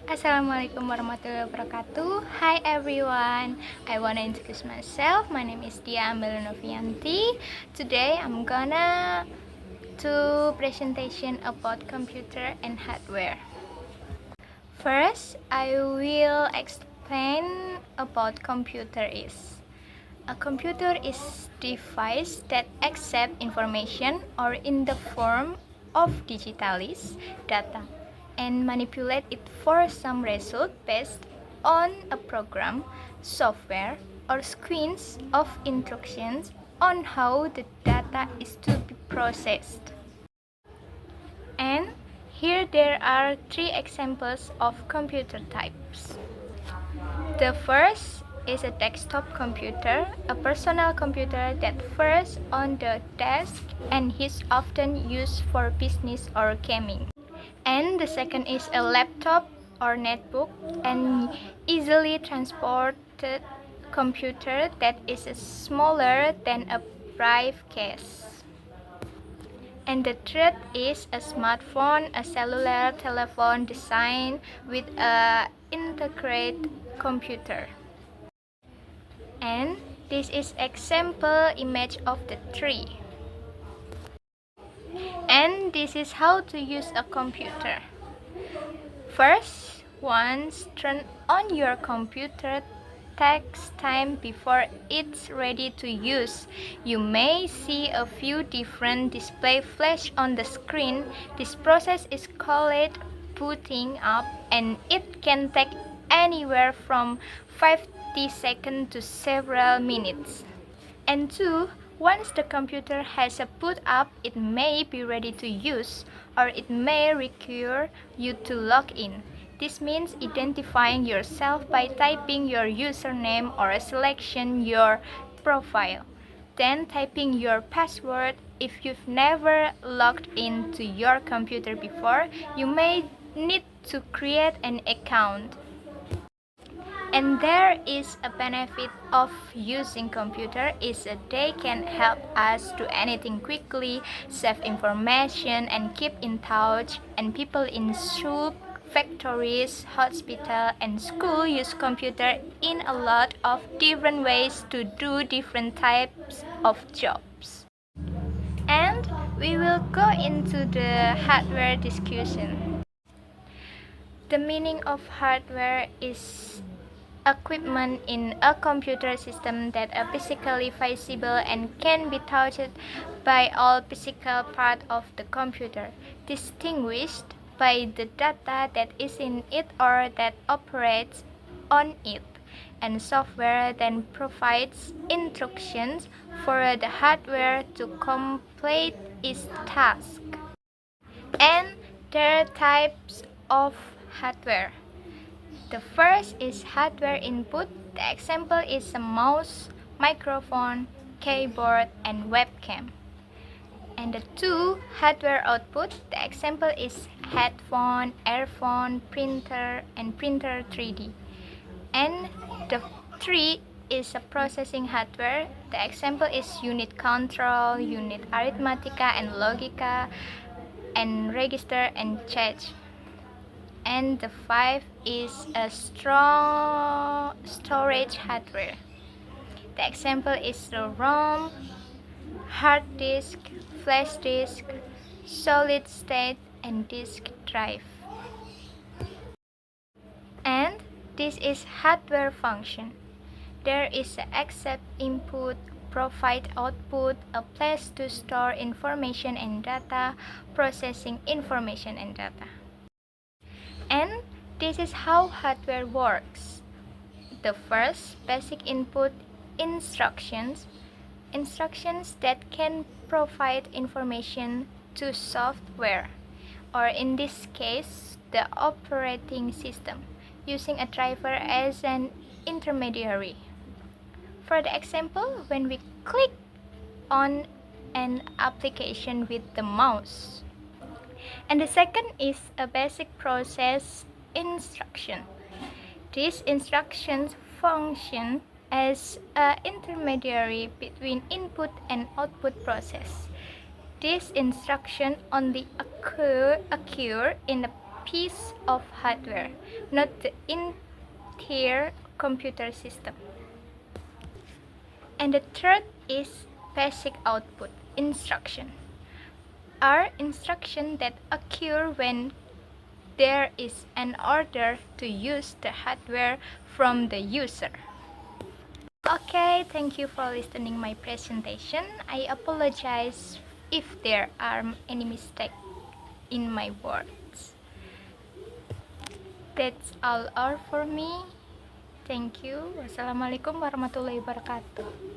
Assalamualaikum warahmatullahi wabarakatuh. Hi everyone. I wanna introduce myself. My name is Dia Ambelunovianti. Today I'm gonna do presentation about computer and hardware. First, I will explain about computer is. A computer is device that accept information or in the form of digitalis data and manipulate it for some result based on a program, software, or screens of instructions on how the data is to be processed. And here there are three examples of computer types. The first is a desktop computer, a personal computer that first on the desk and is often used for business or gaming. And the second is a laptop or netbook, an easily transported computer that is smaller than a briefcase. And the third is a smartphone, a cellular telephone designed with an integrated computer. And this is example image of the tree. And this is how to use a computer. First, once turn on your computer takes time before it's ready to use. You may see a few different display flash on the screen. This process is called booting up and it can take anywhere from 50 seconds to several minutes. And two, once the computer has a boot up, it may be ready to use, or it may require you to log in. This means identifying yourself by typing your username or selection your profile. Then typing your password. If you've never logged into your computer before, you may need to create an account. And there is a benefit of using computer is that they can help us do anything quickly, save information and keep in touch. And people in shop, factories, hospital and school use computer in a lot of different ways to do different types of jobs. And we will go into the hardware discussion. The meaning of hardware is equipment in a computer system that are physically visible and can be touched by all physical parts of the computer, distinguished by the data that is in it or that operates on it, and software then provides instructions for the hardware to complete its task. And there are types of hardware. The first is hardware input. The example is a mouse, microphone, keyboard, and webcam. And the two, hardware output. The example is headphone, earphone, printer, and printer 3D. And the three is a processing hardware. The example is unit control, unit arithmetica and logica, and register and change. And the 5 is a strong storage hardware. The example is the ROM, hard disk, flash disk, solid state, and disk drive. And this is hardware function. There is a accept input, provide output, a place to store information and data, processing information and data. And this is how hardware works. The first, basic input instructions. Instructions that can provide information to software, or in this case, the operating system, using a driver as an intermediary. For the example, when we click on an application with the mouse. And the second is a basic process instruction. These instructions function as an intermediary between input and output process. This instruction only occur in the piece of hardware, not the entire computer system. And the third is basic output instruction, are instructions that occur when there is an order to use the hardware from the user. Okay, thank you for listening my presentation. I apologize if there are any mistake in my words. That's all for me. Thank you. Wassalamualaikum warahmatullahi wabarakatuh.